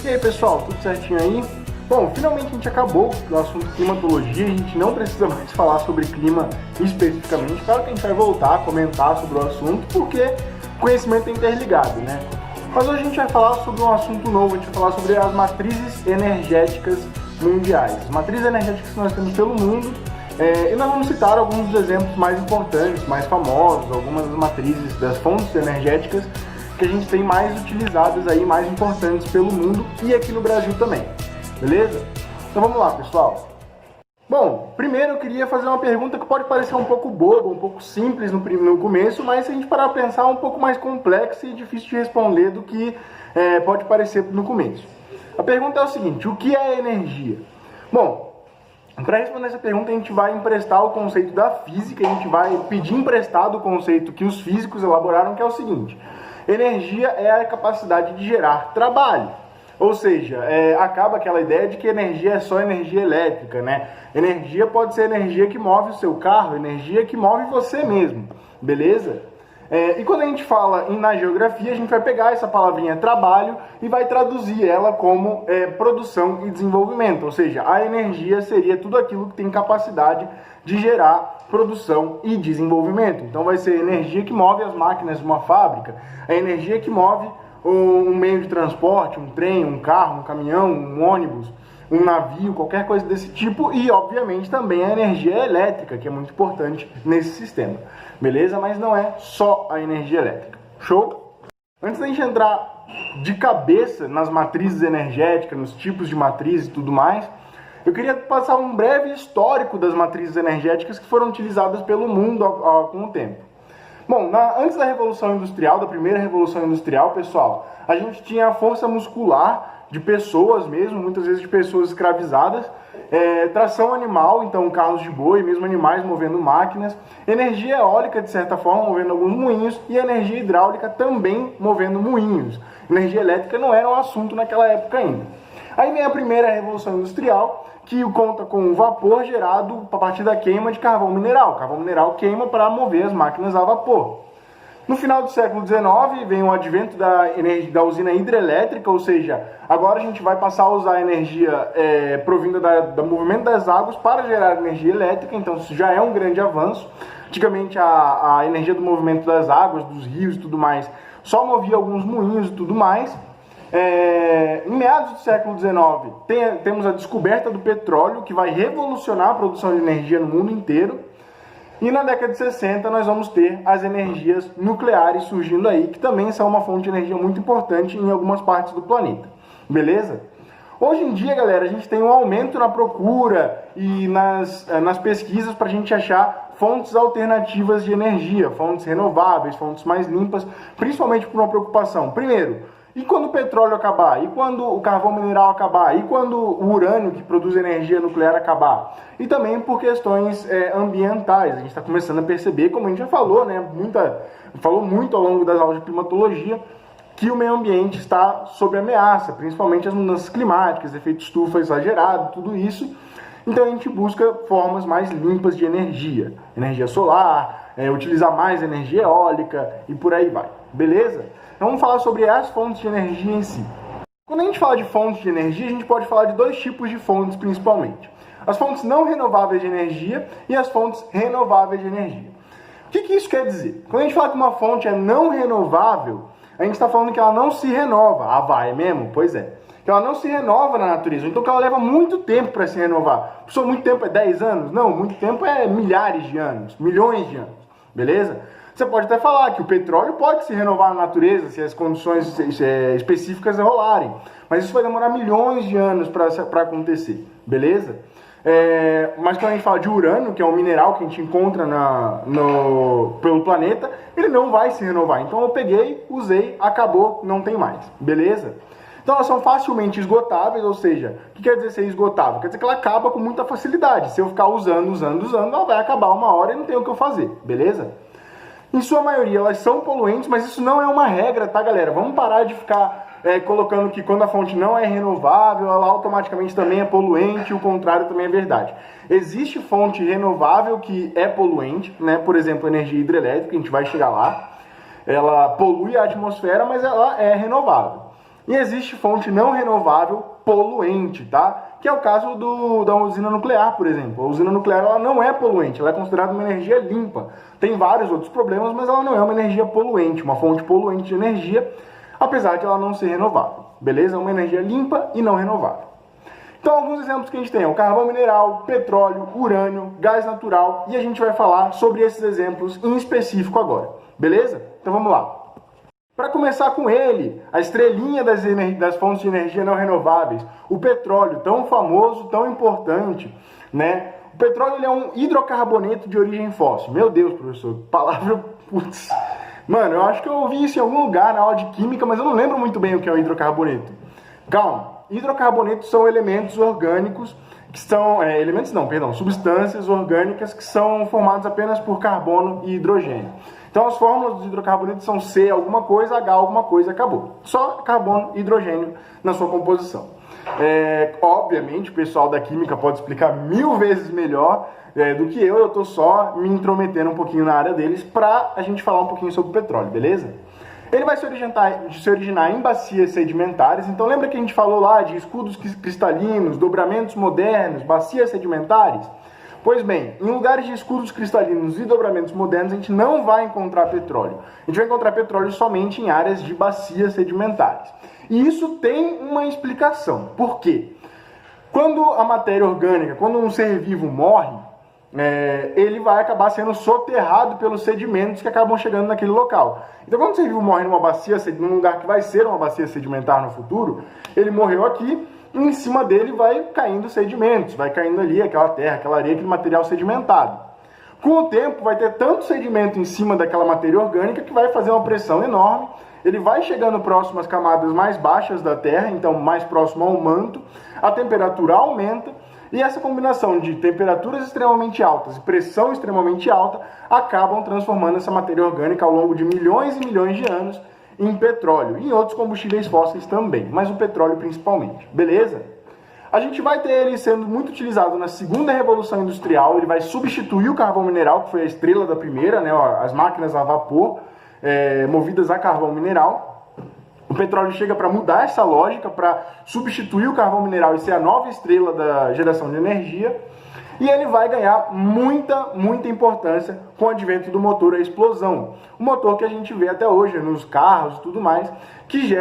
E aí pessoal, tudo certinho aí? Bom, finalmente a gente acabou do assunto climatologia, a gente não precisa mais falar sobre clima especificamente. Claro que a gente vai voltar a comentar sobre o assunto, porque conhecimento é interligado, né? Mas hoje a gente vai falar sobre um assunto novo, a gente vai falar sobre as matrizes energéticas mundiais. As matrizes energéticas que nós temos pelo mundo, e nós vamos citar alguns dos exemplos mais importantes, mais famosos, algumas das matrizes, das fontes energéticas que a gente tem mais utilizadas aí, mais importantes pelo mundo e aqui no Brasil também, beleza? Então vamos lá, pessoal. Bom, primeiro eu queria fazer uma pergunta que pode parecer um pouco boba, um pouco simples no começo, mas se a gente parar a pensar, é um pouco mais complexa e difícil de responder do que pode parecer no começo. A pergunta é o seguinte: o que é energia? Bom, para responder essa pergunta, a gente vai emprestar o conceito da física, a gente vai pedir emprestado o conceito que os físicos elaboraram, que é o seguinte: energia é a capacidade de gerar trabalho. Ou seja, acaba aquela ideia de que energia é só energia elétrica, né? Energia pode ser energia que move o seu carro, energia que move você mesmo, beleza? E quando a gente fala na geografia, a gente vai pegar essa palavrinha trabalho e vai traduzir ela como produção e desenvolvimento. Ou seja, a energia seria tudo aquilo que tem capacidade de gerar produção e desenvolvimento. Então vai ser a energia que move as máquinas de uma fábrica, a energia que move um meio de transporte, um trem, um carro, um caminhão, um ônibus, um navio, qualquer coisa desse tipo, e obviamente também a energia elétrica, que é muito importante nesse sistema, beleza? Mas não é só a energia elétrica, show? Antes da gente entrar de cabeça nas matrizes energéticas, nos tipos de matriz e tudo mais, eu queria passar um breve histórico das matrizes energéticas que foram utilizadas pelo mundo com o tempo. Bom, antes da Revolução Industrial, da primeira Revolução Industrial, pessoal, a gente tinha a força muscular de pessoas mesmo, muitas vezes de pessoas escravizadas, tração animal, então carros de boi, mesmo animais movendo máquinas, energia eólica, de certa forma, movendo alguns moinhos, e energia hidráulica também movendo moinhos. Energia elétrica não era um assunto naquela época ainda. Aí vem a primeira Revolução Industrial, que conta com o vapor gerado a partir da queima de carvão mineral. O carvão mineral queima para mover as máquinas a vapor. No final do século XIX, vem o advento da usina hidrelétrica, ou seja, agora a gente vai passar a usar a energia provinda do movimento das águas para gerar energia elétrica, então isso já é um grande avanço. Antigamente a energia do movimento das águas, dos rios e tudo mais, só movia alguns moinhos e tudo mais. Em meados do século XIX, temos a descoberta do petróleo, que vai revolucionar a produção de energia no mundo inteiro. E na década de 60 nós vamos ter as energias nucleares surgindo aí, que também são uma fonte de energia muito importante em algumas partes do planeta. Beleza? Hoje em dia, galera, a gente tem um aumento na procura e nas pesquisas para a gente achar fontes alternativas de energia, fontes renováveis, fontes mais limpas, principalmente por uma preocupação. Primeiro, e quando o petróleo acabar? E quando o carvão mineral acabar? E quando o urânio, que produz energia nuclear, acabar? E também por questões ambientais. A gente está começando a perceber, como a gente já falou, né? Falou muito ao longo das aulas de climatologia, que o meio ambiente está sob ameaça, principalmente as mudanças climáticas, efeito estufa exagerado, tudo isso. Então a gente busca formas mais limpas de energia. Energia solar, utilizar mais energia eólica e por aí vai. Beleza? Então vamos falar sobre as fontes de energia em si. Quando a gente fala de fontes de energia, a gente pode falar de dois tipos de fontes principalmente. As fontes não renováveis de energia e as fontes renováveis de energia. O que isso quer dizer? Quando a gente fala que uma fonte é não renovável, a gente está falando que ela não se renova. Ah, vai mesmo? Pois é. Que ela não se renova na natureza, então que ela leva muito tempo para se renovar. Pessoal, muito tempo é 10 anos? Não, muito tempo é milhares de anos, milhões de anos, beleza? Você pode até falar que o petróleo pode se renovar na natureza se as condições específicas rolarem, mas isso vai demorar milhões de anos para acontecer, beleza? Mas quando a gente fala de urânio, que é um mineral que a gente encontra pelo planeta, ele não vai se renovar. Então eu peguei, usei, acabou, não tem mais, beleza? Então elas são facilmente esgotáveis, ou seja, o que quer dizer ser esgotável? Quer dizer que ela acaba com muita facilidade. Se eu ficar usando, ela vai acabar uma hora e não tem o que eu fazer, beleza? Em sua maioria elas são poluentes, mas isso não é uma regra, tá, galera? Vamos parar de ficar colocando que quando a fonte não é renovável, ela automaticamente também é poluente, e o contrário também é verdade. Existe fonte renovável que é poluente, né? Por exemplo, energia hidrelétrica, a gente vai chegar lá. Ela polui a atmosfera, mas ela é renovável. E existe fonte não renovável poluente, tá? Que é o caso da usina nuclear, por exemplo. A usina nuclear ela não é poluente, ela é considerada uma energia limpa. Tem vários outros problemas, mas ela não é uma energia poluente, uma fonte poluente de energia, apesar de ela não ser renovável. Beleza? É uma energia limpa e não renovável. Então, alguns exemplos que a gente tem é o carvão mineral, petróleo, urânio, gás natural, e a gente vai falar sobre esses exemplos em específico agora. Beleza? Então vamos lá. Para começar com ele, a estrelinha das fontes de energia não renováveis, o petróleo, tão famoso, tão importante, né? O petróleo ele é um hidrocarboneto de origem fóssil. Meu Deus, professor, palavra... Putz. Mano, eu acho que eu ouvi isso em algum lugar na aula de química, mas eu não lembro muito bem o que é um hidrocarboneto. Calma, hidrocarbonetos são elementos orgânicos que são... substâncias orgânicas que são formadas apenas por carbono e hidrogênio. Então as fórmulas dos hidrocarbonetos são C alguma coisa, H alguma coisa, acabou. Só carbono e hidrogênio na sua composição. Obviamente o pessoal da química pode explicar 1000 vezes melhor do que eu estou só me intrometendo um pouquinho na área deles para a gente falar um pouquinho sobre o petróleo, beleza? Ele vai se originar em bacias sedimentares, então lembra que a gente falou lá de escudos cristalinos, dobramentos modernos, bacias sedimentares? Pois bem, em lugares de escudos cristalinos e dobramentos modernos, a gente não vai encontrar petróleo. A gente vai encontrar petróleo somente em áreas de bacias sedimentares. E isso tem uma explicação. Por quê? Quando a matéria orgânica, quando um ser vivo morre, ele vai acabar sendo soterrado pelos sedimentos que acabam chegando naquele local. Então, quando o ser vivo morre numa bacia, num lugar que vai ser uma bacia sedimentar no futuro, ele morreu aqui, e em cima dele vai caindo sedimentos, vai caindo ali aquela terra, aquela areia, aquele material sedimentado. Com o tempo, vai ter tanto sedimento em cima daquela matéria orgânica que vai fazer uma pressão enorme, ele vai chegando próximo às camadas mais baixas da terra, então mais próximo ao manto, a temperatura aumenta, e essa combinação de temperaturas extremamente altas e pressão extremamente alta acabam transformando essa matéria orgânica ao longo de milhões e milhões de anos em petróleo e em outros combustíveis fósseis também, mas o petróleo principalmente, beleza? A gente vai ter ele sendo muito utilizado na segunda revolução industrial, ele vai substituir o carvão mineral, que foi a estrela da primeira, né, as máquinas a vapor movidas a carvão mineral. O petróleo chega para mudar essa lógica, para substituir o carvão mineral e ser a nova estrela da geração de energia. E ele vai ganhar muita importância com o advento do motor a explosão. O motor que a gente vê até hoje nos carros e tudo mais, que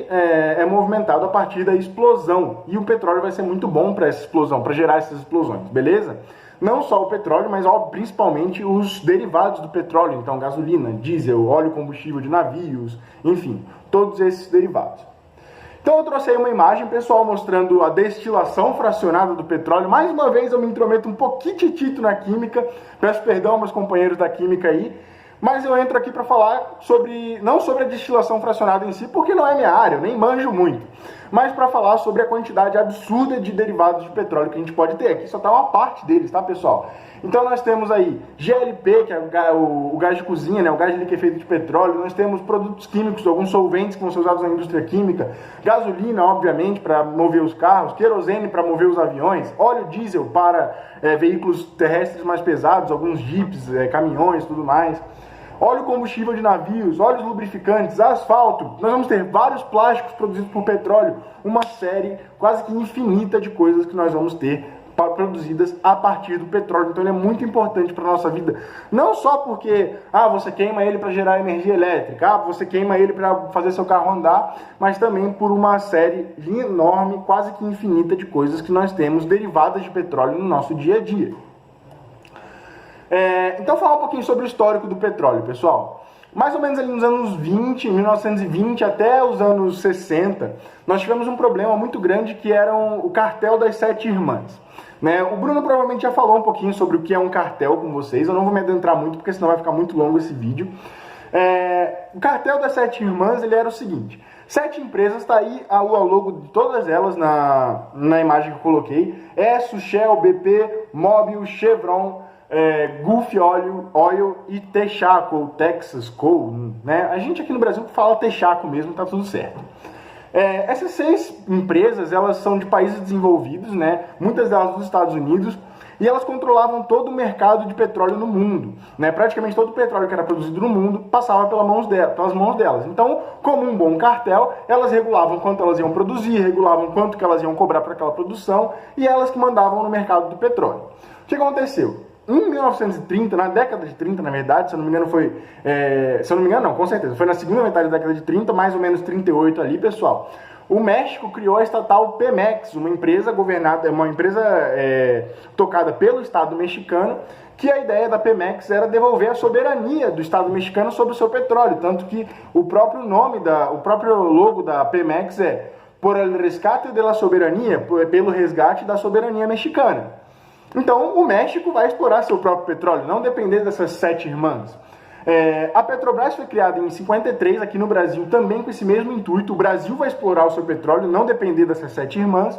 é movimentado a partir da explosão. E o petróleo vai ser muito bom para essa explosão, para gerar essas explosões, beleza? Não só o petróleo, mas principalmente os derivados do petróleo, então gasolina, diesel, óleo combustível de navios, enfim, todos esses derivados. Então eu trouxe aí uma imagem, pessoal, mostrando a destilação fracionada do petróleo. Mais uma vez eu me intrometo um pouquinho na química, peço perdão aos meus companheiros da química aí, mas eu entro aqui para falar não sobre a destilação fracionada em si, porque não é minha área, eu nem manjo muito, mas para falar sobre a quantidade absurda de derivados de petróleo que a gente pode ter. Aqui só está uma parte deles, tá, pessoal? Então nós temos aí GLP, que é o gás de cozinha, né, o gás liquefeito de petróleo, nós temos produtos químicos, alguns solventes que vão ser usados na indústria química, gasolina, obviamente, para mover os carros, querosene para mover os aviões, óleo diesel para veículos terrestres mais pesados, alguns jipes, caminhões, tudo mais, óleo combustível de navios, óleos lubrificantes, asfalto. Nós vamos ter vários plásticos produzidos por petróleo, uma série quase que infinita de coisas que nós vamos ter produzidas a partir do petróleo. Então ele é muito importante para a nossa vida, não só porque você queima ele para gerar energia elétrica, você queima ele para fazer seu carro andar, mas também por uma série enorme, quase que infinita de coisas que nós temos derivadas de petróleo no nosso dia a dia. Então falar um pouquinho sobre o histórico do petróleo, pessoal. Mais ou menos ali nos anos 1920 até os anos 60, nós tivemos um problema muito grande que era o cartel das 7 irmãs. O Bruno provavelmente já falou um pouquinho sobre o que é um cartel com vocês, eu não vou me adentrar muito porque senão vai ficar muito longo esse vídeo. O cartel das 7 irmãs ele era o seguinte: 7 empresas, está aí o logo de todas elas na imagem que eu coloquei: Esso, Shell, BP, Mobil, Chevron, Gulf Oil e Texaco, ou Texas Coal, né? A gente aqui no Brasil fala Texaco mesmo, tá tudo certo. Essas 6 empresas, elas são de países desenvolvidos, né? Muitas delas dos Estados Unidos, e elas controlavam todo o mercado de petróleo no mundo, né? Praticamente todo o petróleo que era produzido no mundo passava pelas mãos delas. Então, como um bom cartel, elas regulavam quanto elas iam produzir, regulavam quanto que elas iam cobrar por aquela produção, e elas que mandavam no mercado do petróleo. O que aconteceu? Em 1930, na década de 30, na verdade, se eu não me engano se eu não me engano, não, com certeza, foi na segunda metade da década de 30, mais ou menos 38 ali, pessoal. O México criou a estatal Pemex, uma empresa tocada pelo Estado mexicano, que a ideia da Pemex era devolver a soberania do Estado mexicano sobre o seu petróleo, tanto que o próprio logo da Pemex é Por el rescate de la soberania, pelo resgate da soberania mexicana. Então o México vai explorar seu próprio petróleo, não depender dessas 7 irmãs. A Petrobras foi criada em 53 aqui no Brasil, também com esse mesmo intuito. O Brasil vai explorar o seu petróleo, não depender dessas 7 irmãs.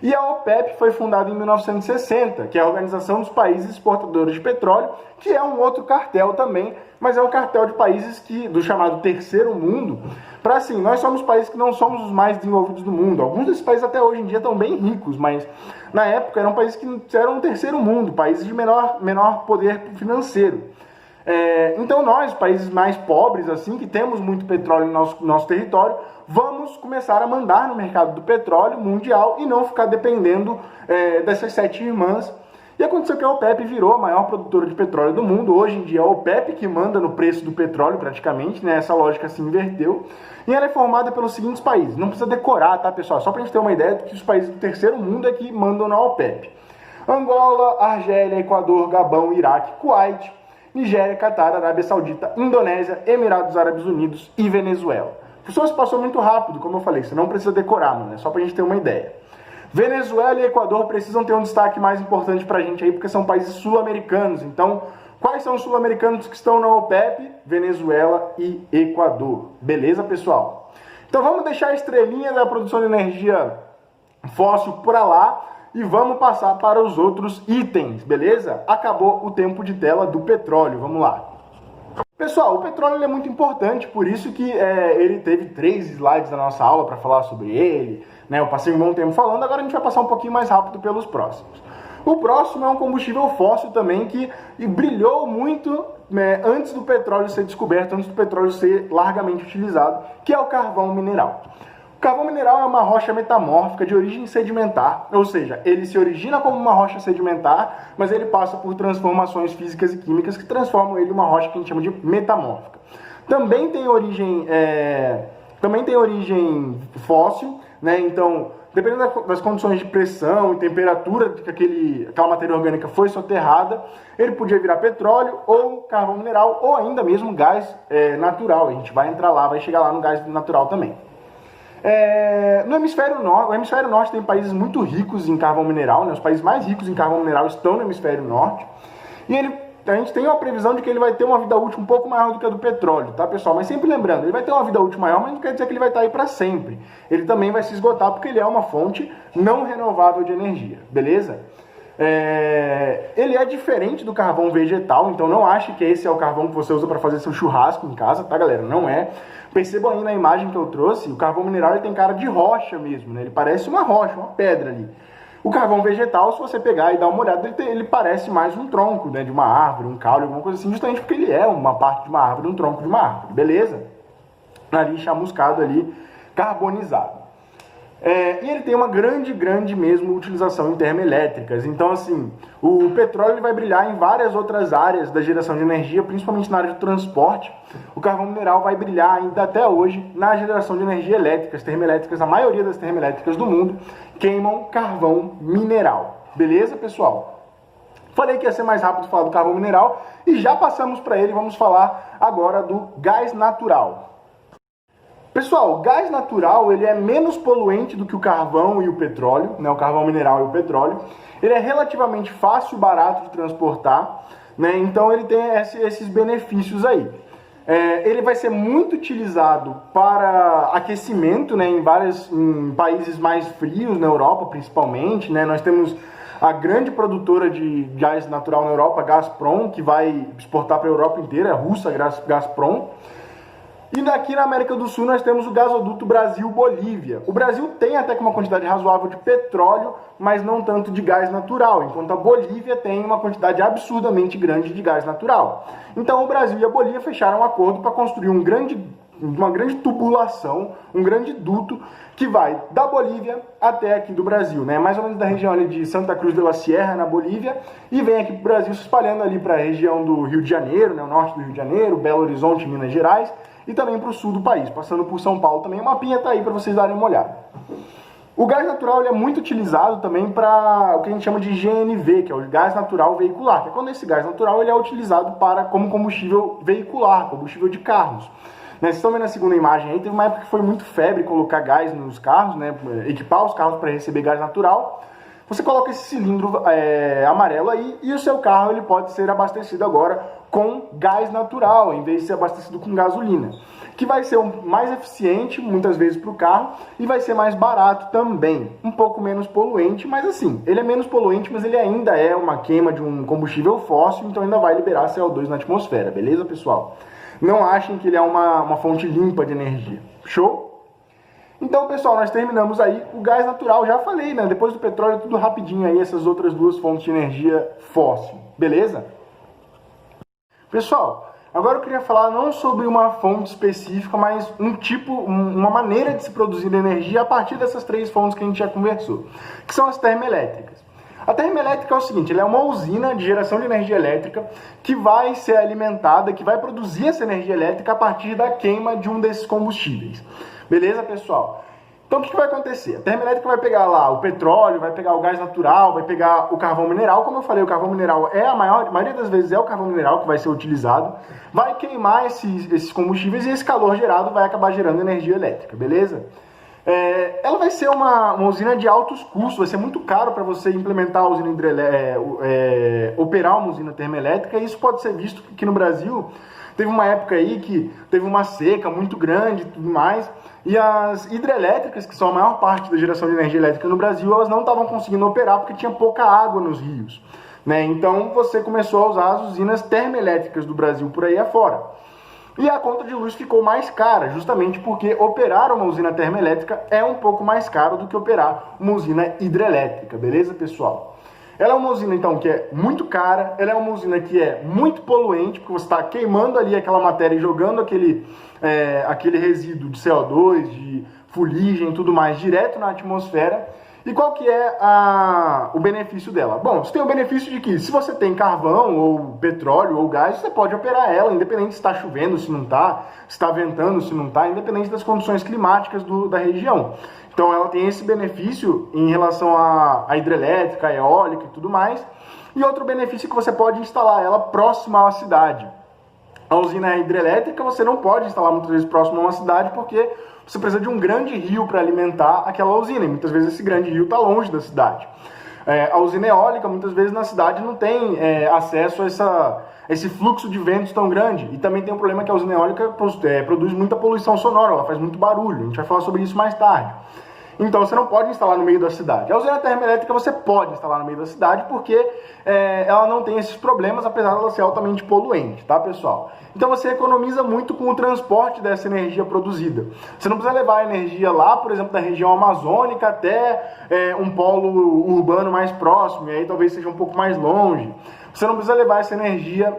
E a OPEP foi fundada em 1960, que é a Organização dos Países Exportadores de Petróleo, que é um outro cartel também, mas é um cartel de países do chamado terceiro mundo. Para assim, nós somos países que não somos os mais desenvolvidos do mundo. Alguns desses países até hoje em dia estão bem ricos, mas na época eram países que eram um terceiro mundo, países de menor poder financeiro. Então nós, países mais pobres, assim, que temos muito petróleo no nosso território, vamos começar a mandar no mercado do petróleo mundial e não ficar dependendo dessas 7 irmãs. E aconteceu que a OPEP virou a maior produtora de petróleo do mundo. Hoje em dia é a OPEP que manda no preço do petróleo praticamente, né? Essa lógica se inverteu. E ela é formada pelos seguintes países. Não precisa decorar, tá, pessoal? Só pra gente ter uma ideia de que os países do terceiro mundo é que mandam na OPEP. Angola, Argélia, Equador, Gabão, Iraque, Kuwait, Nigéria, Catar, Arábia Saudita, Indonésia, Emirados Árabes Unidos e Venezuela. Professor, isso passou muito rápido, como eu falei, você não precisa decorar, mano, é só pra gente ter uma ideia. Venezuela e Equador precisam ter um destaque mais importante pra gente aí, porque são países sul-americanos. Então, quais são os sul-americanos que estão na OPEP? Venezuela e Equador. Beleza, pessoal? Então vamos deixar a estrelinha da produção de energia fóssil pra lá e vamos passar para os outros itens, beleza? Acabou o tempo de tela do petróleo, vamos lá. Pessoal, o petróleo é muito importante, por isso que ele teve 3 slides da nossa aula para falar sobre ele, né? Eu passei um bom tempo falando, agora a gente vai passar um pouquinho mais rápido pelos próximos. O próximo é um combustível fóssil também que brilhou muito antes do petróleo ser descoberto, antes do petróleo ser largamente utilizado, que é o carvão mineral. O carvão mineral é uma rocha metamórfica de origem sedimentar, ou seja, ele se origina como uma rocha sedimentar, mas ele passa por transformações físicas e químicas que transformam ele em uma rocha que a gente chama de metamórfica. Também tem origem fóssil, né? Então, dependendo das condições de pressão e temperatura que aquela matéria orgânica foi soterrada, ele podia virar petróleo ou carvão mineral ou ainda mesmo gás natural. A gente vai entrar lá, vai chegar lá no gás natural também. No hemisfério norte, o hemisfério norte tem países muito ricos em carvão mineral, né? Os países mais ricos em carvão mineral estão no hemisfério norte, e a gente tem uma previsão de que ele vai ter uma vida útil um pouco maior do que a do petróleo, tá, pessoal? Mas sempre lembrando, ele vai ter uma vida útil maior, mas não quer dizer que ele vai estar aí para sempre. Ele também vai se esgotar porque ele é uma fonte não renovável de energia, beleza? Ele é diferente do carvão vegetal, então não ache que esse é o carvão que você usa para fazer seu churrasco em casa, tá, galera? Não é. Percebam aí na imagem que eu trouxe, o carvão mineral ele tem cara de rocha mesmo, né? Ele parece uma rocha, uma pedra ali. O carvão vegetal, se você pegar e dar uma olhada, ele parece mais um tronco, né, de uma árvore, um caule, alguma coisa assim, justamente porque ele é uma parte de uma árvore, um tronco de uma árvore, beleza? Ali chamuscado ali, carbonizado. E ele tem uma grande mesmo utilização em termoelétricas. Então, assim, o petróleo ele vai brilhar em várias outras áreas da geração de energia, principalmente na área de transporte. O carvão mineral vai brilhar ainda até hoje na geração de energia elétrica. As termoelétricas, a maioria das termoelétricas do mundo, queimam carvão mineral. Beleza, pessoal? Falei que ia ser mais rápido falar do carvão mineral e já passamos para ele. Vamos falar agora do gás natural. Pessoal, o gás natural ele é menos poluente do que o carvão e o petróleo, né? O carvão mineral e o petróleo. Ele é relativamente fácil e barato de transportar, né? Então ele tem esses benefícios aí. Ele vai ser muito utilizado para aquecimento, né? Em países mais frios, na Europa principalmente, né? Nós temos a grande produtora de gás natural na Europa, Gazprom, que vai exportar para a Europa inteira, a russa Gazprom. E daqui na América do Sul nós temos o gasoduto Brasil-Bolívia. O Brasil tem até que uma quantidade razoável de petróleo, mas não tanto de gás natural, enquanto a Bolívia tem uma quantidade absurdamente grande de gás natural. Então o Brasil e a Bolívia fecharam um acordo para construir uma grande tubulação, um grande duto que vai da Bolívia até aqui do Brasil, né? Mais ou menos da região ali de Santa Cruz de la Sierra, na Bolívia, e vem aqui para o Brasil se espalhando ali para a região do Rio de Janeiro, né? O norte do Rio de Janeiro, Belo Horizonte, Minas Gerais, e também para o sul do país, passando por São Paulo também. O mapinha está aí para vocês darem uma olhada. O gás natural ele é muito utilizado também para o que a gente chama de GNV, que é o gás natural veicular, que é quando esse gás natural ele é utilizado como combustível veicular, combustível de carros. Né, vocês estão vendo a segunda imagem aí, teve uma época que foi muito febre colocar gás nos carros, né, equipar os carros para receber gás natural. Você coloca esse cilindro amarelo aí e o seu carro ele pode ser abastecido agora com gás natural, em vez de ser abastecido com gasolina. Que vai ser mais eficiente, muitas vezes, para o carro e vai ser mais barato também. Um pouco menos poluente, mas assim, ele é menos poluente, mas ele ainda é uma queima de um combustível fóssil, então ainda vai liberar CO2 na atmosfera, beleza, pessoal? Não achem que ele é uma fonte limpa de energia. Show? Então, pessoal, nós terminamos aí o gás natural. Já falei, né? Depois do petróleo, tudo rapidinho aí, essas outras duas fontes de energia fóssil. Beleza? Pessoal, agora eu queria falar não sobre uma fonte específica, mas uma maneira de se produzir energia a partir dessas três fontes que a gente já conversou, que são as termoelétricas. A termoelétrica é o seguinte, ela é uma usina de geração de energia elétrica que vai ser alimentada, que vai produzir essa energia elétrica a partir da queima de um desses combustíveis. Beleza, pessoal? Então o que vai acontecer? A termoelétrica vai pegar lá o petróleo, vai pegar o gás natural, vai pegar o carvão mineral. Como eu falei, o carvão mineral a maioria das vezes é o carvão mineral que vai ser utilizado. Vai queimar esses combustíveis e esse calor gerado vai acabar gerando energia elétrica, beleza? Ela vai ser uma usina de altos custos, vai ser muito caro para você implementar a usina operar uma usina termoelétrica, e isso pode ser visto que no Brasil teve uma época aí que teve uma seca muito grande e tudo mais, e as hidrelétricas, que são a maior parte da geração de energia elétrica no Brasil, elas não estavam conseguindo operar porque tinha pouca água nos rios, né? Então você começou a usar as usinas termoelétricas do Brasil por aí afora. E a conta de luz ficou mais cara, justamente porque operar uma usina termoelétrica é um pouco mais caro do que operar uma usina hidrelétrica, beleza, pessoal? Ela é uma usina, então, que é muito cara, ela é uma usina que é muito poluente, porque você está queimando ali aquela matéria e jogando aquele resíduo de CO2, de fuligem e tudo mais direto na atmosfera. E qual que é o benefício dela? Bom, você tem o benefício de que se você tem carvão, ou petróleo, ou gás, você pode operar ela, independente se está chovendo, se não está, se está ventando, se não está, independente das condições climáticas da região. Então ela tem esse benefício em relação à hidrelétrica, à eólica e tudo mais. E outro benefício é que você pode instalar ela próxima à cidade. A usina hidrelétrica você não pode instalar muitas vezes próximo a uma cidade porque você precisa de um grande rio para alimentar aquela usina, e muitas vezes esse grande rio está longe da cidade. A usina eólica, muitas vezes na cidade não tem acesso a esse fluxo de ventos tão grande, e também tem um problema que a usina eólica produz muita poluição sonora, ela faz muito barulho, a gente vai falar sobre isso mais tarde. Então você não pode instalar no meio da cidade. A usina termoelétrica você pode instalar no meio da cidade porque ela não tem esses problemas, apesar de ela ser altamente poluente, tá, pessoal? Então você economiza muito com o transporte dessa energia produzida. Você não precisa levar a energia lá, por exemplo, da região amazônica até um polo urbano mais próximo, e aí talvez seja um pouco mais longe. Você não precisa levar essa energia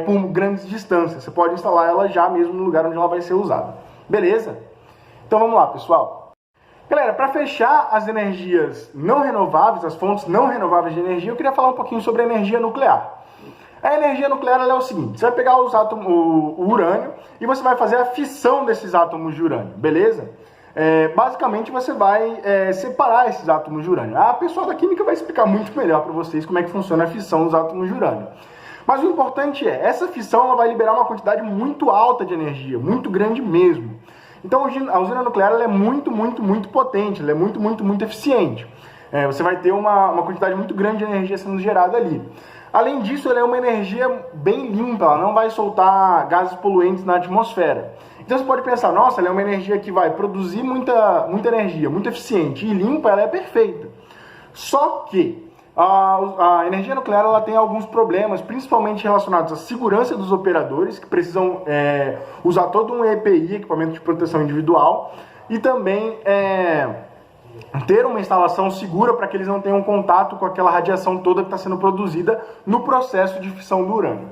por grandes distâncias. Você pode instalar ela já mesmo no lugar onde ela vai ser usada. Beleza? Então vamos lá, pessoal. Galera, para fechar as energias não renováveis, as fontes não renováveis de energia, eu queria falar um pouquinho sobre a energia nuclear. A energia nuclear ela é o seguinte: você vai pegar o urânio e você vai fazer a fissão desses átomos de urânio, beleza? Basicamente você vai separar esses átomos de urânio. A pessoa da química vai explicar muito melhor para vocês como é que funciona a fissão dos átomos de urânio. Mas o importante essa fissão ela vai liberar uma quantidade muito alta de energia, muito grande mesmo. Então a usina nuclear ela é muito, muito, muito potente, ela é muito, muito, muito eficiente. Você vai ter uma quantidade muito grande de energia sendo gerada ali. Além disso, ela é uma energia bem limpa, ela não vai soltar gases poluentes na atmosfera. Então você pode pensar, nossa, ela é uma energia que vai produzir muita energia, muito eficiente e limpa, ela é perfeita. Só que A energia nuclear ela tem alguns problemas, principalmente relacionados à segurança dos operadores, que precisam usar todo um EPI, equipamento de proteção individual, e também ter uma instalação segura para que eles não tenham contato com aquela radiação toda que está sendo produzida no processo de fissão do urânio.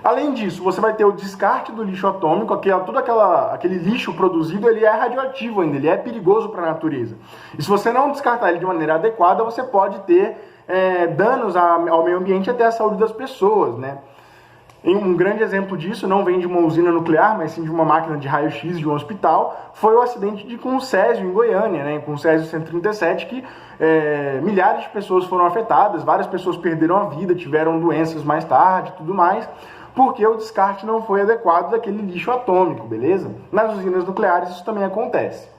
Além disso, você vai ter o descarte do lixo atômico, aquele lixo produzido, ele é radioativo ainda, ele é perigoso para a natureza. E se você não descartar ele de maneira adequada, você pode ter danos ao meio ambiente e até à saúde das pessoas, né? Um grande exemplo disso, não vem de uma usina nuclear, mas sim de uma máquina de raio-x de um hospital, foi o acidente de Concésio, em Goiânia, né? Concésio 137, que milhares de pessoas foram afetadas, várias pessoas perderam a vida, tiveram doenças mais tarde e tudo mais, porque o descarte não foi adequado daquele lixo atômico, beleza? Nas usinas nucleares isso também acontece.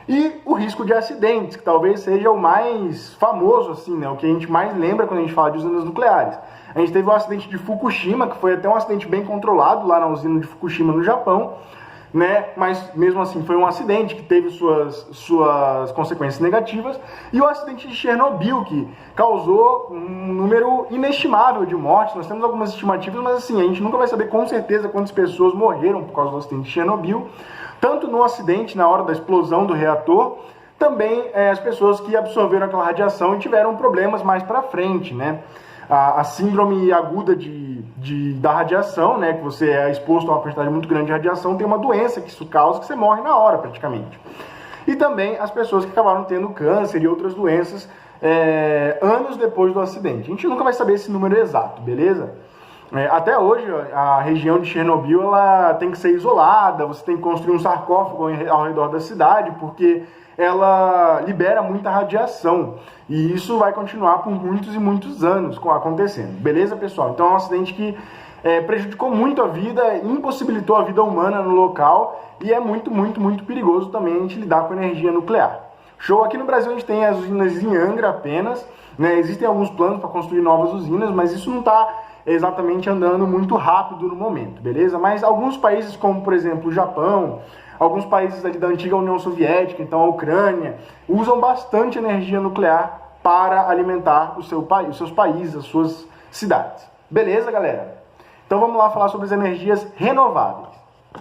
E o risco de acidentes, que talvez seja o mais famoso, assim, né? O que a gente mais lembra quando a gente fala de usinas nucleares. A gente teve o acidente de Fukushima, que foi até um acidente bem controlado lá na usina de Fukushima, no Japão, né? Mas mesmo assim foi um acidente que teve suas consequências negativas. E o acidente de Chernobyl, que causou um número inestimável de mortes. Nós temos algumas estimativas, mas assim, a gente nunca vai saber com certeza quantas pessoas morreram por causa do acidente de Chernobyl. Tanto no acidente, na hora da explosão do reator, também as pessoas que absorveram aquela radiação e tiveram problemas mais para frente, né? A síndrome aguda da radiação, né? Que você é exposto a uma quantidade muito grande de radiação, tem uma doença que isso causa, que você morre na hora, praticamente. E também as pessoas que acabaram tendo câncer e outras doenças anos depois do acidente. A gente nunca vai saber esse número exato, beleza? Até hoje, a região de Chernobyl ela tem que ser isolada, você tem que construir um sarcófago ao redor da cidade, porque ela libera muita radiação. E isso vai continuar por muitos e muitos anos acontecendo. Beleza, pessoal? Então é um acidente que prejudicou muito a vida, impossibilitou a vida humana no local e é muito, muito, muito perigoso também a gente lidar com energia nuclear. Show? Aqui no Brasil a gente tem as usinas em Angra apenas, né? Existem alguns planos para construir novas usinas, mas isso não está exatamente andando muito rápido no momento, beleza? Mas alguns países, como por exemplo o Japão, alguns países ali da antiga União Soviética, então a Ucrânia, usam bastante energia nuclear para alimentar os seus países, as suas cidades. Beleza, galera? Então vamos lá falar sobre as energias renováveis.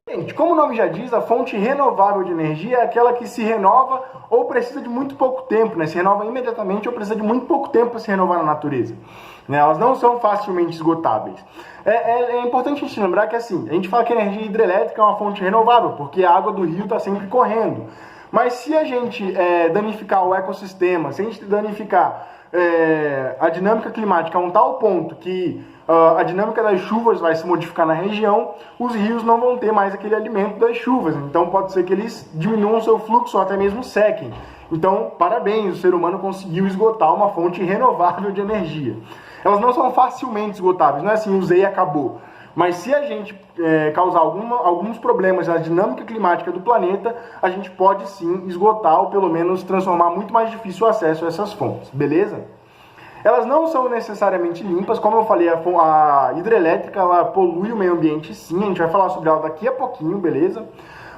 Gente, como o nome já diz, a fonte renovável de energia é aquela que se renova ou precisa de muito pouco tempo, né? Se renova imediatamente ou precisa de muito pouco tempo para se renovar na natureza. Né? Elas não são facilmente esgotáveis. É importante a gente lembrar que assim, a gente fala que a energia hidrelétrica é uma fonte renovável, porque a água do rio está sempre correndo. Mas se a gente danificar o ecossistema, se a gente danificar a dinâmica climática a um tal ponto que a dinâmica das chuvas vai se modificar na região, os rios não vão ter mais aquele alimento das chuvas. Então pode ser que eles diminuam seu fluxo ou até mesmo sequem. Então, parabéns, o ser humano conseguiu esgotar uma fonte renovável de energia. Elas não são facilmente esgotáveis, não é assim, usei e acabou. Mas se a gente causar alguns problemas na dinâmica climática do planeta, a gente pode sim esgotar ou pelo menos transformar muito mais difícil o acesso a essas fontes, beleza? Elas não são necessariamente limpas, como eu falei, a hidrelétrica ela polui o meio ambiente sim, a gente vai falar sobre ela daqui a pouquinho, beleza?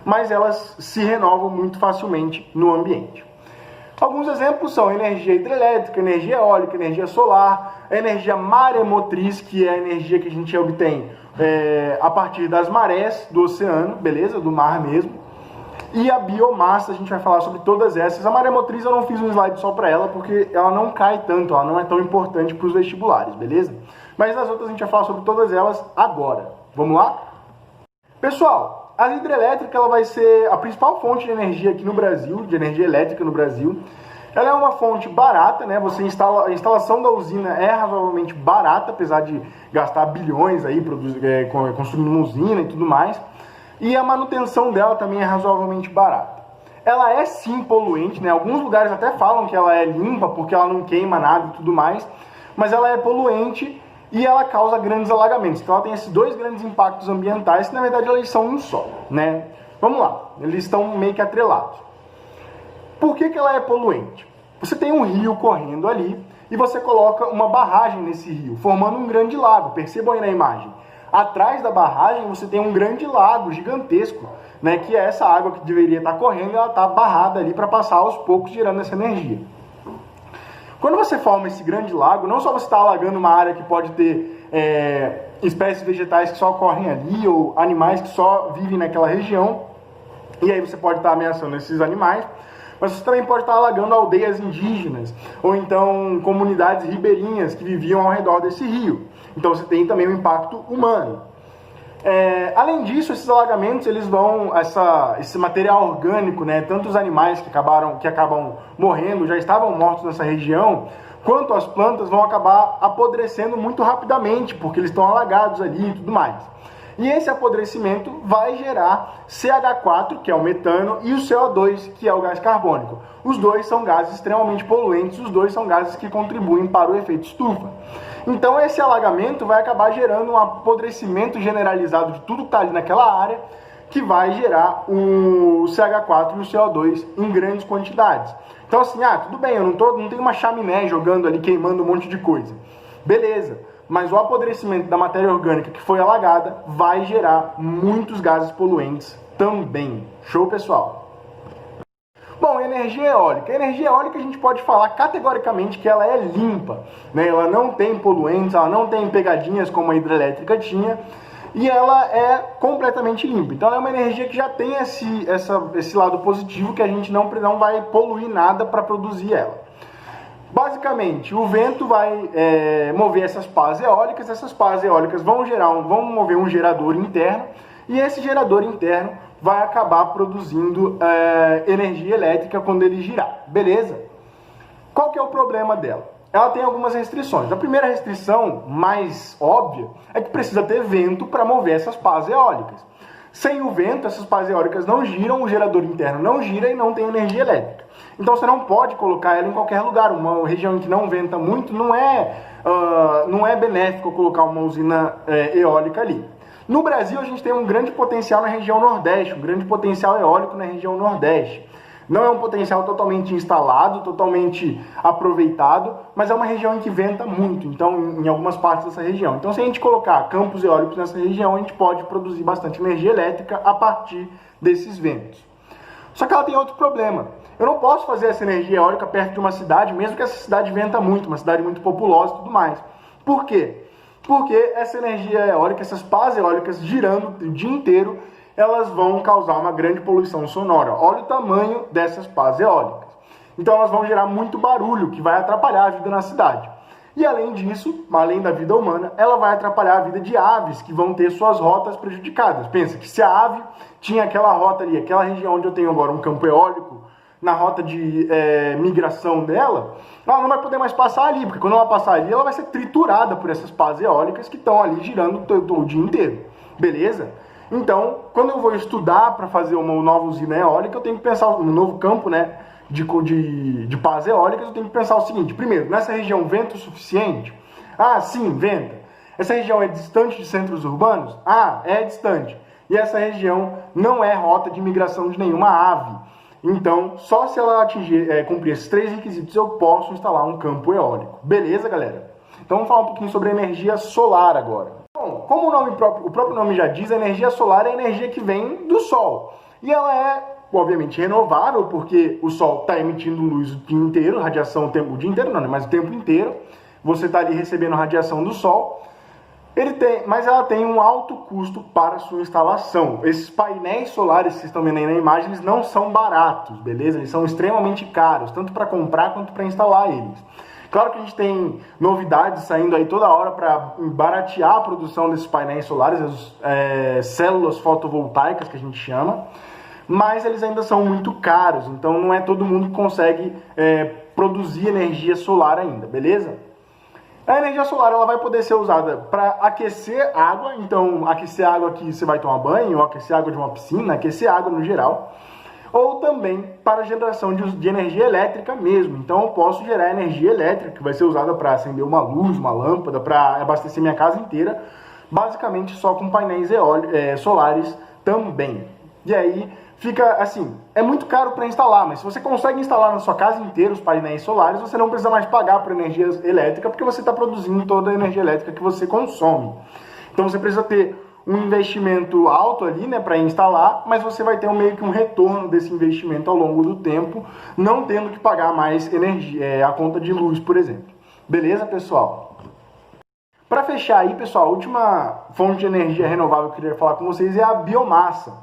Mas elas se renovam muito facilmente no ambiente. Alguns exemplos são energia hidrelétrica, energia eólica, energia solar, energia maremotriz, que é a energia que a gente obtém a partir das marés do oceano, beleza? Do mar mesmo. E a biomassa, a gente vai falar sobre todas essas. A maremotriz eu não fiz um slide só para ela, porque ela não cai tanto, ela não é tão importante para os vestibulares, beleza? Mas nas outras a gente vai falar sobre todas elas agora. Vamos lá? Pessoal, a hidrelétrica ela vai ser a principal fonte de energia aqui no Brasil, de energia elétrica no Brasil. Ela é uma fonte barata, né? A instalação da usina é razoavelmente barata, apesar de gastar bilhões aí construindo uma usina e tudo mais. E a manutenção dela também é razoavelmente barata. Ela é sim poluente, né? Alguns lugares até falam que ela é limpa porque ela não queima nada e tudo mais, mas ela é poluente e ela causa grandes alagamentos. Então ela tem esses dois grandes impactos ambientais que na verdade eles são um só, né? Vamos lá, eles estão meio que atrelados. Por que ela é poluente? Você tem um rio correndo ali e você coloca uma barragem nesse rio, formando um grande lago. Percebam aí na imagem. Atrás da barragem você tem um grande lago gigantesco, né, que é essa água que deveria estar correndo e ela está barrada ali para passar aos poucos gerando essa energia. Quando você forma esse grande lago, não só você está alagando uma área que pode ter espécies vegetais que só ocorrem ali, ou animais que só vivem naquela região, e aí você pode estar ameaçando esses animais, mas você também pode estar alagando aldeias indígenas, ou então comunidades ribeirinhas que viviam ao redor desse rio. Então você tem também um impacto humano. Além disso, esses alagamentos, eles vão, esse material orgânico, né, tanto os animais que acabam morrendo, já estavam mortos nessa região, quanto as plantas vão acabar apodrecendo muito rapidamente, porque eles estão alagados ali e tudo mais. E esse apodrecimento vai gerar CH4, que é o metano, e o CO2, que é o gás carbônico. Os dois são gases extremamente poluentes, os dois são gases que contribuem para o efeito estufa. Então esse alagamento vai acabar gerando um apodrecimento generalizado de tudo que está ali naquela área, que vai gerar o CH4 e o CO2 em grandes quantidades. Então assim, tudo bem, eu não tenho uma chaminé jogando ali, queimando um monte de coisa. Beleza. Mas o apodrecimento da matéria orgânica que foi alagada vai gerar muitos gases poluentes também. Show, pessoal? Bom, energia eólica. A energia eólica a gente pode falar categoricamente que ela é limpa, né? Ela não tem poluentes, ela não tem pegadinhas como a hidrelétrica tinha, e ela é completamente limpa. Então ela é uma energia que já tem esse lado positivo, que a gente não vai poluir nada para produzir ela. Basicamente, o vento vai mover essas pás eólicas vão mover um gerador interno, e esse gerador interno vai acabar produzindo energia elétrica quando ele girar, beleza? Qual que é o problema dela? Ela tem algumas restrições. A primeira restrição, mais óbvia, é que precisa ter vento para mover essas pás eólicas. Sem o vento, essas pás eólicas não giram, o gerador interno não gira e não tem energia elétrica. Então você não pode colocar ela em qualquer lugar. Uma região que não venta muito não é benéfico colocar uma usina eólica ali. No Brasil, a gente tem um grande potencial na região Nordeste, um grande potencial eólico na região Nordeste. Não é um potencial totalmente instalado, totalmente aproveitado, mas é uma região em que venta muito, então, em algumas partes dessa região. Então, se a gente colocar campos eólicos nessa região, a gente pode produzir bastante energia elétrica a partir desses ventos. Só que ela tem outro problema. Eu não posso fazer essa energia eólica perto de uma cidade, mesmo que essa cidade venta muito, uma cidade muito populosa e tudo mais. Por quê? Porque essa energia eólica, essas pás eólicas girando o dia inteiro, elas vão causar uma grande poluição sonora. Olha o tamanho dessas pás eólicas. Então elas vão gerar muito barulho, que vai atrapalhar a vida na cidade. E além disso, além da vida humana, ela vai atrapalhar a vida de aves, que vão ter suas rotas prejudicadas. Pensa que se a ave tinha aquela rota ali, aquela região onde eu tenho agora um campo eólico, na rota de migração dela, ela não vai poder mais passar ali, porque quando ela passar ali, ela vai ser triturada por essas pás eólicas que estão ali girando o dia inteiro. Beleza? Então, quando eu vou estudar para fazer uma nova usina eólica, eu tenho que pensar um novo campo, né, de pás eólicas, eu tenho que pensar o seguinte: primeiro, nessa região venta o suficiente? Ah, sim, venta. Essa região é distante de centros urbanos? Ah, é distante. E essa região não é rota de migração de nenhuma ave. Então, só se ela cumprir esses 3 requisitos, eu posso instalar um campo eólico. Beleza, galera? Então vamos falar um pouquinho sobre a energia solar agora. Bom, como o próprio nome já diz, a energia solar é a energia que vem do Sol. E ela é, obviamente, renovável, porque o Sol está emitindo luz o dia inteiro, radiação o dia inteiro não, né? Mas o tempo inteiro. Você está ali recebendo radiação do Sol. Mas ela tem um alto custo para sua instalação. Esses painéis solares que vocês estão vendo aí na imagem, eles não são baratos, beleza? Eles são extremamente caros, tanto para comprar quanto para instalar eles. Claro que a gente tem novidades saindo aí toda hora para baratear a produção desses painéis solares, as células fotovoltaicas que a gente chama, mas eles ainda são muito caros, então não é todo mundo que consegue produzir energia solar ainda, beleza? A energia solar ela vai poder ser usada para aquecer água, então aquecer água que você vai tomar banho, ou aquecer água de uma piscina, aquecer água no geral, ou também para geração de energia elétrica mesmo. Então eu posso gerar energia elétrica que vai ser usada para acender uma luz, uma lâmpada, para abastecer minha casa inteira, basicamente só com painéis solares também. E aí fica assim, é muito caro para instalar, mas se você consegue instalar na sua casa inteira os painéis solares, você não precisa mais pagar por energia elétrica, porque você está produzindo toda a energia elétrica que você consome. Então você precisa ter um investimento alto ali, né, para instalar, mas você vai ter meio que um retorno desse investimento ao longo do tempo, não tendo que pagar mais energia, a conta de luz, por exemplo. Beleza, pessoal? Para fechar aí, pessoal, a última fonte de energia renovável que eu queria falar com vocês é a biomassa.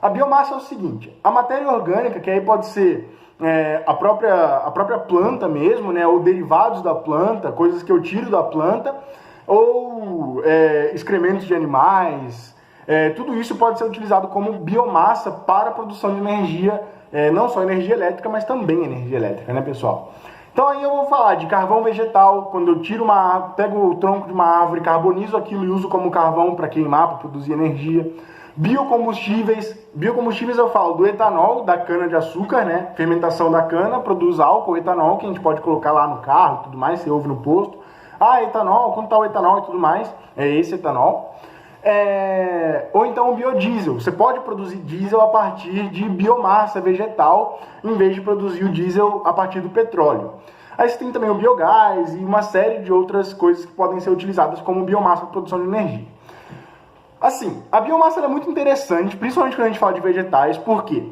A biomassa é o seguinte, a matéria orgânica, que aí pode ser a própria planta mesmo, né, ou derivados da planta, coisas que eu tiro da planta, ou excrementos de animais, tudo isso pode ser utilizado como biomassa para a produção de energia, não só energia elétrica, mas também energia elétrica, né, pessoal? Então aí eu vou falar de carvão vegetal, quando eu tiro pego o tronco de uma árvore, carbonizo aquilo e uso como carvão para queimar, para produzir energia. Biocombustíveis eu falo do etanol, da cana-de-açúcar, né, fermentação da cana, produz álcool, etanol, que a gente pode colocar lá no carro e tudo mais, você ouve no posto. Ah, etanol, quanto está o etanol e tudo mais? É esse etanol. Ou então o biodiesel. Você pode produzir diesel a partir de biomassa vegetal, em vez de produzir o diesel a partir do petróleo. Aí você tem também o biogás e uma série de outras coisas que podem ser utilizadas como biomassa para produção de energia. Assim, a biomassa é muito interessante, principalmente quando a gente fala de vegetais, por quê?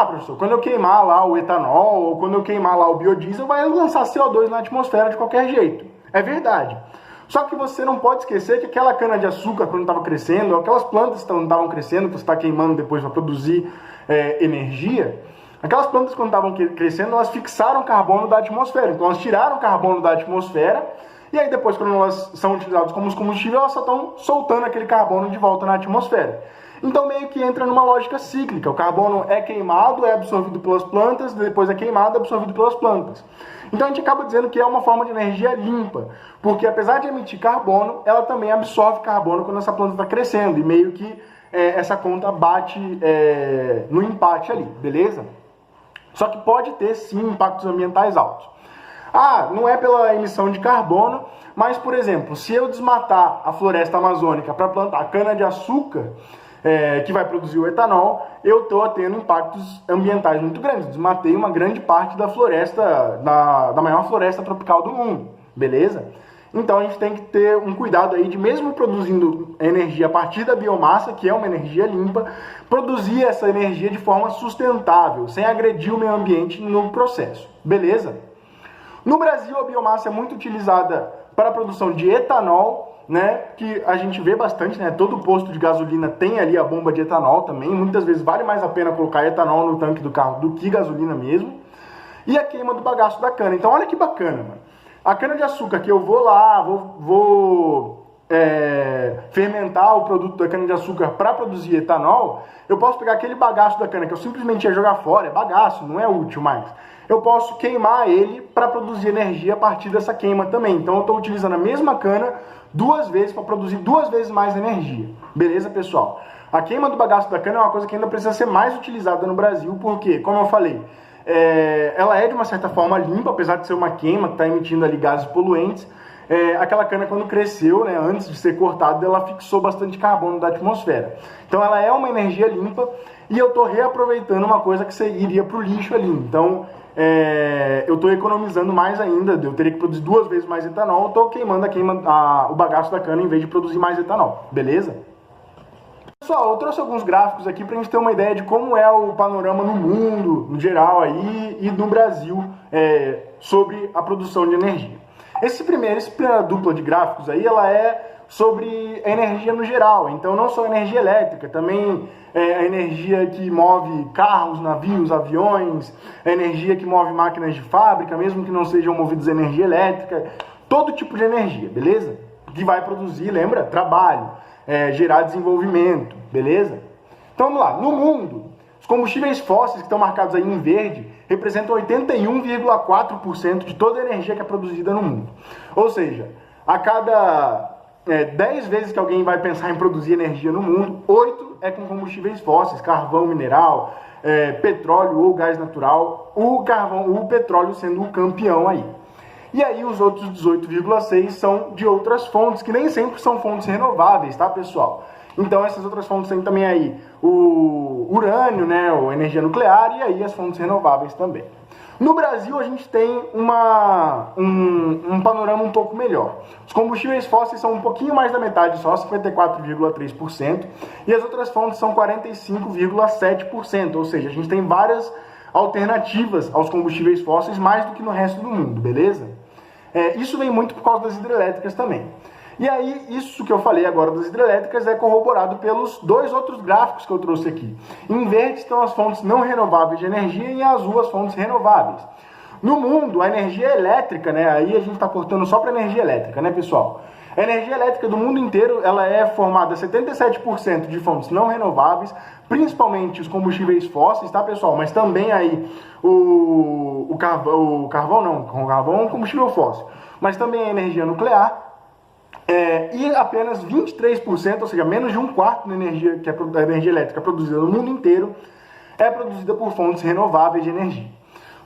Professor, quando eu queimar lá o etanol, ou quando eu queimar lá o biodiesel, vai lançar CO2 na atmosfera de qualquer jeito. É verdade. Só que você não pode esquecer que aquela cana-de-açúcar, quando estava crescendo, aquelas plantas que não estavam crescendo, que você está queimando depois para produzir energia, aquelas plantas, quando estavam crescendo, elas fixaram carbono da atmosfera. Então, elas tiraram carbono da atmosfera, e aí depois, quando elas são utilizadas como combustível, elas só estão soltando aquele carbono de volta na atmosfera. Então, meio que entra numa lógica cíclica. O carbono é queimado, é absorvido pelas plantas, depois é queimado, é absorvido pelas plantas. Então, a gente acaba dizendo que é uma forma de energia limpa, porque apesar de emitir carbono, ela também absorve carbono quando essa planta está crescendo, e meio que essa conta bate no empate ali, beleza? Só que pode ter, sim, impactos ambientais altos. Não é pela emissão de carbono, mas, por exemplo, se eu desmatar a floresta amazônica para plantar cana-de-açúcar, que vai produzir o etanol, eu estou tendo impactos ambientais muito grandes. Desmatei uma grande parte da floresta, da maior floresta tropical do mundo, beleza? Então a gente tem que ter um cuidado aí de, mesmo produzindo energia a partir da biomassa, que é uma energia limpa, produzir essa energia de forma sustentável, sem agredir o meio ambiente no processo, beleza? No Brasil, a biomassa é muito utilizada para a produção de etanol, né, que a gente vê bastante, né, todo posto de gasolina tem ali a bomba de etanol também, muitas vezes vale mais a pena colocar etanol no tanque do carro do que gasolina mesmo, e a queima do bagaço da cana. Então olha que bacana, mano. A cana-de-açúcar que eu vou lá, vou fermentar o produto da cana-de-açúcar para produzir etanol, eu posso pegar aquele bagaço da cana que eu simplesmente ia jogar fora, é bagaço, não é útil mais. Eu posso queimar ele para produzir energia a partir dessa queima também. Então eu estou utilizando a mesma cana 2 vezes para produzir 2 vezes mais energia. Beleza, pessoal? A queima do bagaço da cana é uma coisa que ainda precisa ser mais utilizada no Brasil, porque, como eu falei, ela é de uma certa forma limpa, apesar de ser uma queima que está emitindo ali gases poluentes. Aquela cana, quando cresceu, né, antes de ser cortada, ela fixou bastante carbono da atmosfera. Então ela é uma energia limpa e eu estou reaproveitando uma coisa que iria para o lixo ali. Então eu estou economizando mais ainda, eu teria que produzir 2 vezes mais etanol, eu estou queimando o bagaço da cana em vez de produzir mais etanol, beleza? Pessoal, eu trouxe alguns gráficos aqui para a gente ter uma ideia de como é o panorama no mundo, no geral, aí, e no Brasil, sobre a produção de energia. Essa primeira dupla de gráficos aí, ela é sobre a energia no geral, então não só a energia elétrica, também a energia que move carros, navios, aviões, a energia que move máquinas de fábrica, mesmo que não sejam movidas a energia elétrica, todo tipo de energia, beleza? Que vai produzir, lembra? Trabalho, gerar desenvolvimento, beleza? Então vamos lá, no mundo, os combustíveis fósseis que estão marcados aí em verde representam 81,4% de toda a energia que é produzida no mundo. Ou seja, a cada 10 vezes que alguém vai pensar em produzir energia no mundo, 8 é com combustíveis fósseis, carvão mineral, petróleo ou gás natural, o petróleo sendo o campeão aí. E aí os outros 18,6 são de outras fontes, que nem sempre são fontes renováveis, tá, pessoal? Então essas outras fontes têm também aí o urânio, né, a energia nuclear, e aí as fontes renováveis também. No Brasil, a gente tem um panorama um pouco melhor. Os combustíveis fósseis são um pouquinho mais da metade só, 54,3%, e as outras fontes são 45,7%, ou seja, a gente tem várias alternativas aos combustíveis fósseis, mais do que no resto do mundo, beleza? Isso vem muito por causa das hidrelétricas também. E aí, isso que eu falei agora das hidrelétricas é corroborado pelos dois outros gráficos que eu trouxe aqui. Em verde estão as fontes não renováveis de energia e em azul as fontes renováveis. No mundo, a energia elétrica, né, aí a gente está cortando só para energia elétrica, né, pessoal? A energia elétrica do mundo inteiro, ela é formada 77% de fontes não renováveis, principalmente os combustíveis fósseis, tá, pessoal? Mas também aí o carvão é um combustível fóssil, mas também a energia nuclear. E apenas 23%, ou seja, menos de um quarto da energia, da energia elétrica produzida no mundo inteiro, é produzida por fontes renováveis de energia.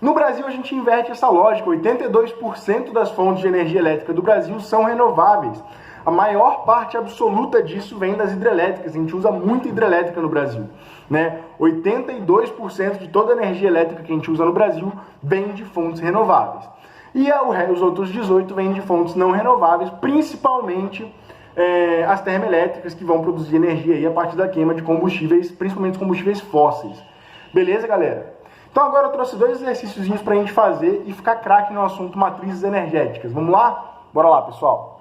No Brasil, a gente inverte essa lógica. 82% das fontes de energia elétrica do Brasil são renováveis. A maior parte absoluta disso vem das hidrelétricas. A gente usa muita hidrelétrica no Brasil, né? 82% de toda a energia elétrica que a gente usa no Brasil vem de fontes renováveis. E os outros 18% vêm de fontes não renováveis, principalmente as termoelétricas, que vão produzir energia aí a partir da queima de combustíveis, principalmente os combustíveis fósseis. Beleza, galera? Então agora eu trouxe dois exercíciozinhos para a gente fazer e ficar craque no assunto matrizes energéticas. Vamos lá? Bora lá, pessoal!